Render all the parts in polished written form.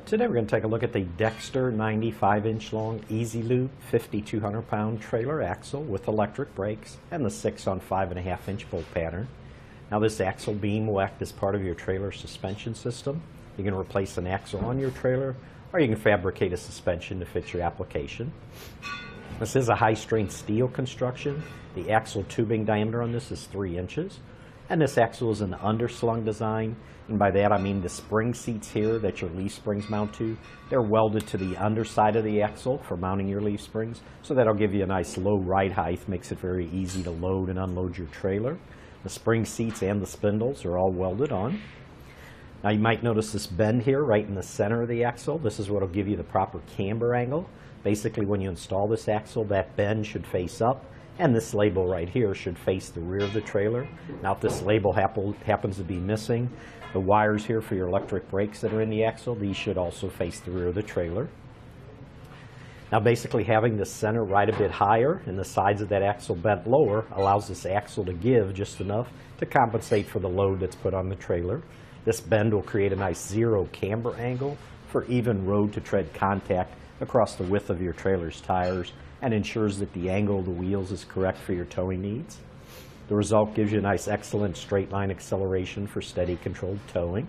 Today we're going to take a look at the Dexter 95-inch long E-Z Lube 5,200-pound trailer axle with electric brakes and the 6 on 5.5-inch bolt pattern. Now this axle beam will act as part of your trailer suspension system. You can replace an axle on your trailer, or you can fabricate a suspension to fit your application. This is a high-strength steel construction. The axle tubing diameter on this is 3 inches. And this axle is an underslung design, and by that I mean the spring seats here that your leaf springs mount to, they're welded to the underside of the axle for mounting your leaf springs, so that'll give you a nice low ride height, makes it very easy to load and unload your trailer. The spring seats and the spindles are all welded on. Now you might notice this bend here right in the center of the axle. This is what will give you the proper camber angle. Basically when you install this axle, that bend should face up, and this label right here should face the rear of the trailer. Now if this label happens to be missing, the wires here for your electric brakes that are in the axle, these should also face the rear of the trailer. Now basically having the center right a bit higher and the sides of that axle bent lower allows this axle to give just enough to compensate for the load that's put on the trailer. This bend will create a nice zero camber angle for even road to tread contact across the width of your trailer's tires, and ensures that the angle of the wheels is correct for your towing needs. The result gives you a nice excellent straight line acceleration for steady controlled towing.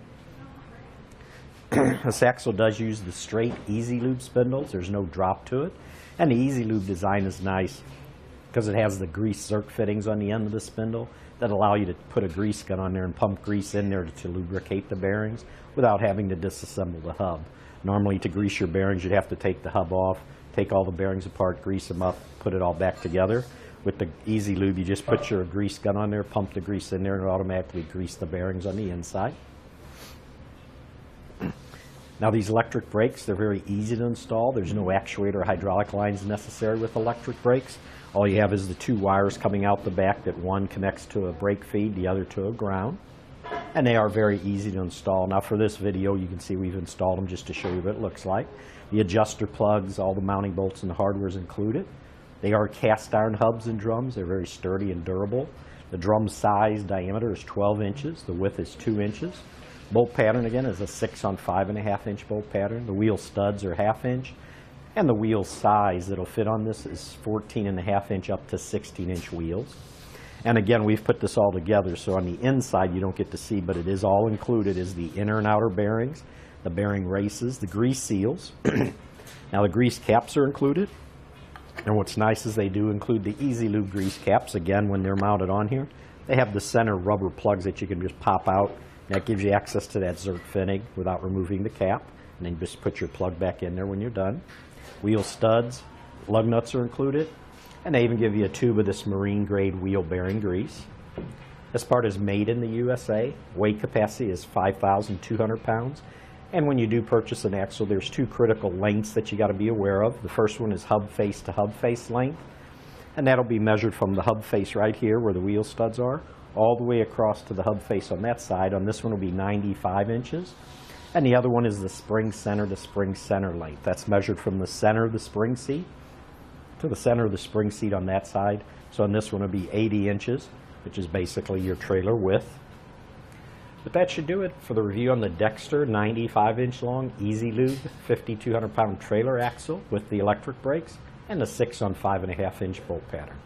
This axle does use the straight E-Z Lube spindles. There's no drop to it. And the E-Z Lube design is nice because it has the grease zerk fittings on the end of the spindle that allow you to put a grease gun on there and pump grease in there to lubricate the bearings without having to disassemble the hub. Normally to grease your bearings you'd have to take the hub off, take all the bearings apart, grease them up, put it all back together. With the E-Z Lube, you just put your grease gun on there, pump the grease in there, and automatically grease the bearings on the inside. Now these electric brakes, they're very easy to install. There's no actuator or hydraulic lines necessary with electric brakes. All you have is the 2 wires coming out the back that one connects to a brake feed, the other to a ground. And they are very easy to install. Now for this video you can see we've installed them just to show you what it looks like. The adjuster plugs, all the mounting bolts and the hardware is included. They are cast iron hubs and drums. They're very sturdy and durable. The drum size diameter is 12 inches. The width is 2 inches. Bolt pattern again is a 6 on 5.5-inch bolt pattern. The wheel studs are 1/2 inch. And the wheel size that'll fit on this is 14.5-inch up to 16-inch wheels. And again, we've put this all together, so on the inside you don't get to see, but it is all included, is the inner and outer bearings, the bearing races, the grease seals. Now the grease caps are included. And what's nice is they do include the E-Z Lube grease caps. Again, when they're mounted on here, they have the center rubber plugs that you can just pop out. That gives you access to that zerk fitting without removing the cap. And then just put your plug back in there when you're done. Wheel studs, lug nuts are included. And they even give you a tube of this marine grade wheel bearing grease. This part is made in the USA. Weight capacity is 5,200 pounds. And when you do purchase an axle, there's 2 critical lengths that you got to be aware of. The first one is hub face to hub face length. And that'll be measured from the hub face right here where the wheel studs are, all the way across to the hub face on that side. On this one will be 95 inches. And the other one is the spring center to spring center length. That's measured from the center of the spring seat to the center of the spring seat on that side. So on this one will be 80 inches, which is basically your trailer width. But that should do it for the review on the Dexter 95-inch long E-Z Lube 5,200-pound trailer axle with the electric brakes and the 6 on 5.5-inch bolt pattern.